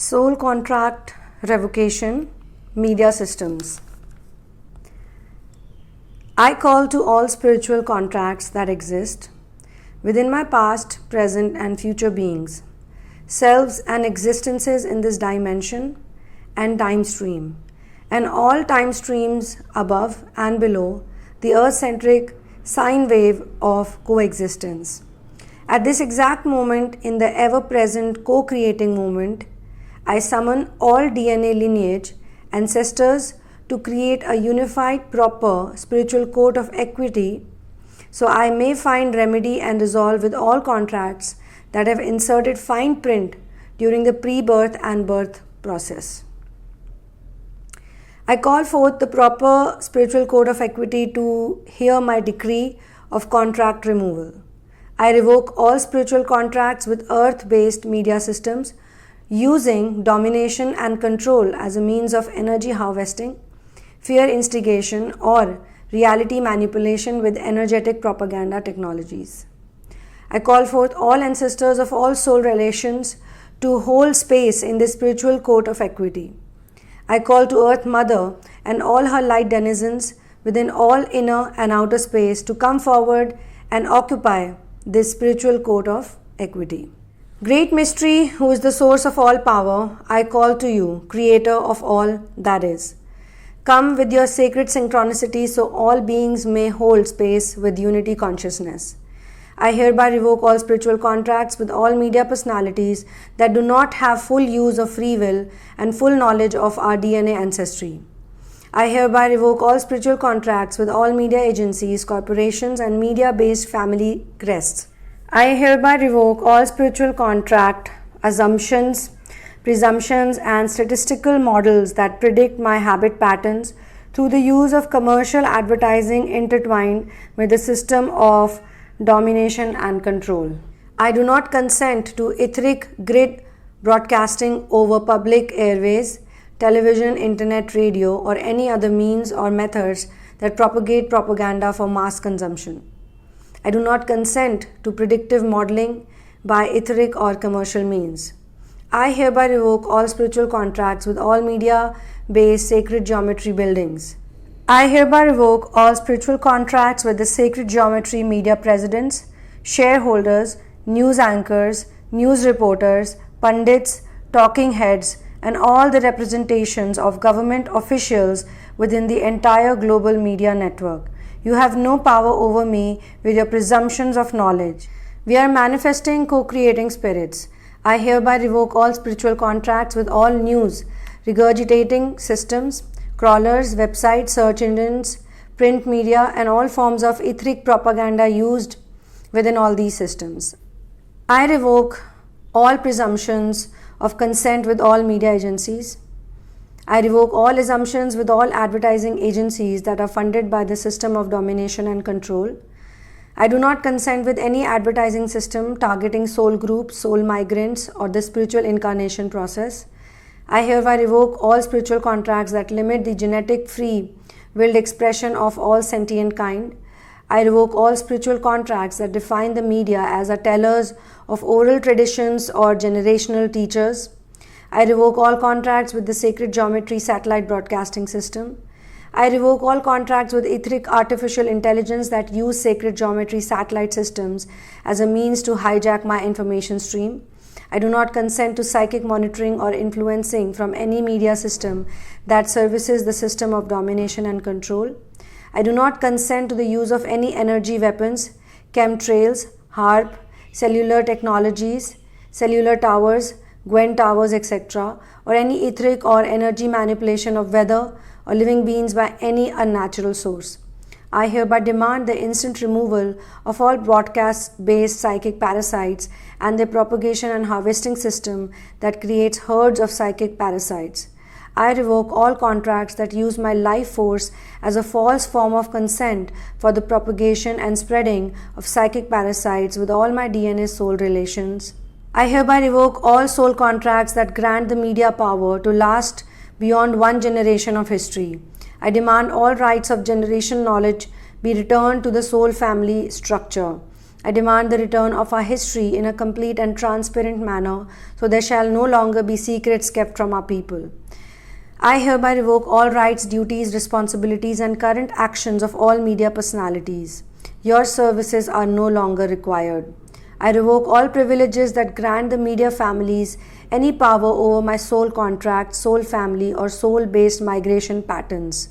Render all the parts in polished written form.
Soul contract revocation, media systems. I call to all spiritual contracts that exist within my past, present, and future beings, selves and existences in this dimension and time stream, and all time streams above and below the earth-centric sine wave of coexistence. At this exact moment, in the ever-present co-creating moment, I summon all DNA lineage ancestors to create a unified, proper spiritual code of equity so I may find remedy and resolve with all contracts that have inserted fine print during the pre-birth and birth process. I call forth the proper spiritual code of equity to hear my decree of contract removal. I revoke all spiritual contracts with earth-based media systems using domination and control as a means of energy harvesting, fear instigation, or reality manipulation with energetic propaganda technologies. I call forth all ancestors of all soul relations to hold space in the spiritual court of equity. I call to Earth Mother and all her light denizens within all inner and outer space to come forward and occupy this spiritual court of equity. Great Mystery, who is the source of all power, I call to you, Creator of all that is. Come with your sacred synchronicity so all beings may hold space with unity consciousness. I hereby revoke all spiritual contracts with all media personalities that do not have full use of free will and full knowledge of our DNA ancestry. I hereby revoke all spiritual contracts with all media agencies, corporations, and media-based family crests. I hereby revoke all spiritual contract, assumptions, presumptions, and statistical models that predict my habit patterns through the use of commercial advertising intertwined with the system of domination and control. I do not consent to etheric grid broadcasting over public airways, television, internet, radio, or any other means or methods that propagate propaganda for mass consumption. I do not consent to predictive modeling by etheric or commercial means. I hereby revoke all spiritual contracts with all media-based sacred geometry buildings. I hereby revoke all spiritual contracts with the sacred geometry media presidents, shareholders, news anchors, news reporters, pundits, talking heads, and all the representations of government officials within the entire global media network. You have no power over me with your presumptions of knowledge. We are manifesting co-creating spirits. I hereby revoke all spiritual contracts with all news, regurgitating systems, crawlers, websites, search engines, print media, and all forms of etheric propaganda used within all these systems. I revoke all presumptions of consent with all media agencies. I revoke all assumptions with all advertising agencies that are funded by the system of domination and control. I do not consent with any advertising system targeting soul groups, soul migrants, or the spiritual incarnation process. I hereby revoke all spiritual contracts that limit the genetic free willed expression of all sentient kind. I revoke all spiritual contracts that define the media as are tellers of oral traditions or generational teachers. I revoke all contracts with the sacred geometry satellite broadcasting system. I revoke all contracts with etheric artificial intelligence that use sacred geometry satellite systems as a means to hijack my information stream. I do not consent to psychic monitoring or influencing from any media system that services the system of domination and control. I do not consent to the use of any energy weapons, chemtrails, HAARP, cellular technologies, cellular towers, Gwen towers, etc., or any etheric or energy manipulation of weather or living beings by any unnatural source. I hereby demand the instant removal of all broadcast-based psychic parasites and their propagation and harvesting system that creates herds of psychic parasites. I revoke all contracts that use my life force as a false form of consent for the propagation and spreading of psychic parasites with all my DNA soul relations. I hereby revoke all soul contracts that grant the media power to last beyond one generation of history. I demand all rights of generation knowledge be returned to the soul family structure. I demand the return of our history in a complete and transparent manner, so there shall no longer be secrets kept from our people. I hereby revoke all rights, duties, responsibilities, and current actions of all media personalities. Your services are no longer required. I revoke all privileges that grant the media families any power over my soul contract, soul family, or soul based migration patterns.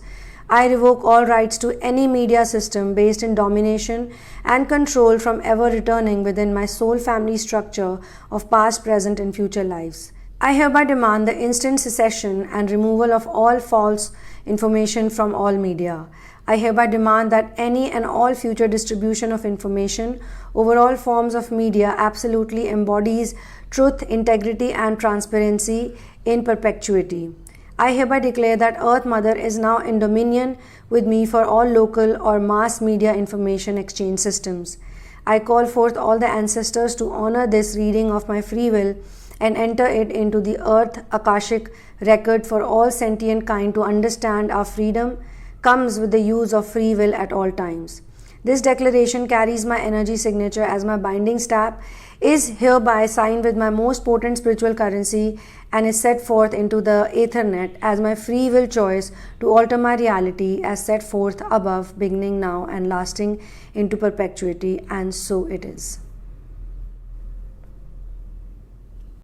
I revoke all rights to any media system based in domination and control from ever returning within my soul family structure of past, present, and future lives. I hereby demand the instant cessation and removal of all false information from all media. I hereby demand that any and all future distribution of information over all forms of media absolutely embodies truth, integrity, and transparency in perpetuity. I hereby declare that Earth Mother is now in dominion with me for all local or mass media information exchange systems. I call forth all the ancestors to honor this reading of my free will and enter it into the Earth Akashic record for all sentient kind to understand our freedom comes with the use of free will at all times. This declaration carries my energy signature as my binding stamp, is hereby signed with my most potent spiritual currency, and is set forth into the Ethernet as my free will choice to alter my reality as set forth above, beginning now and lasting into perpetuity, and so it is.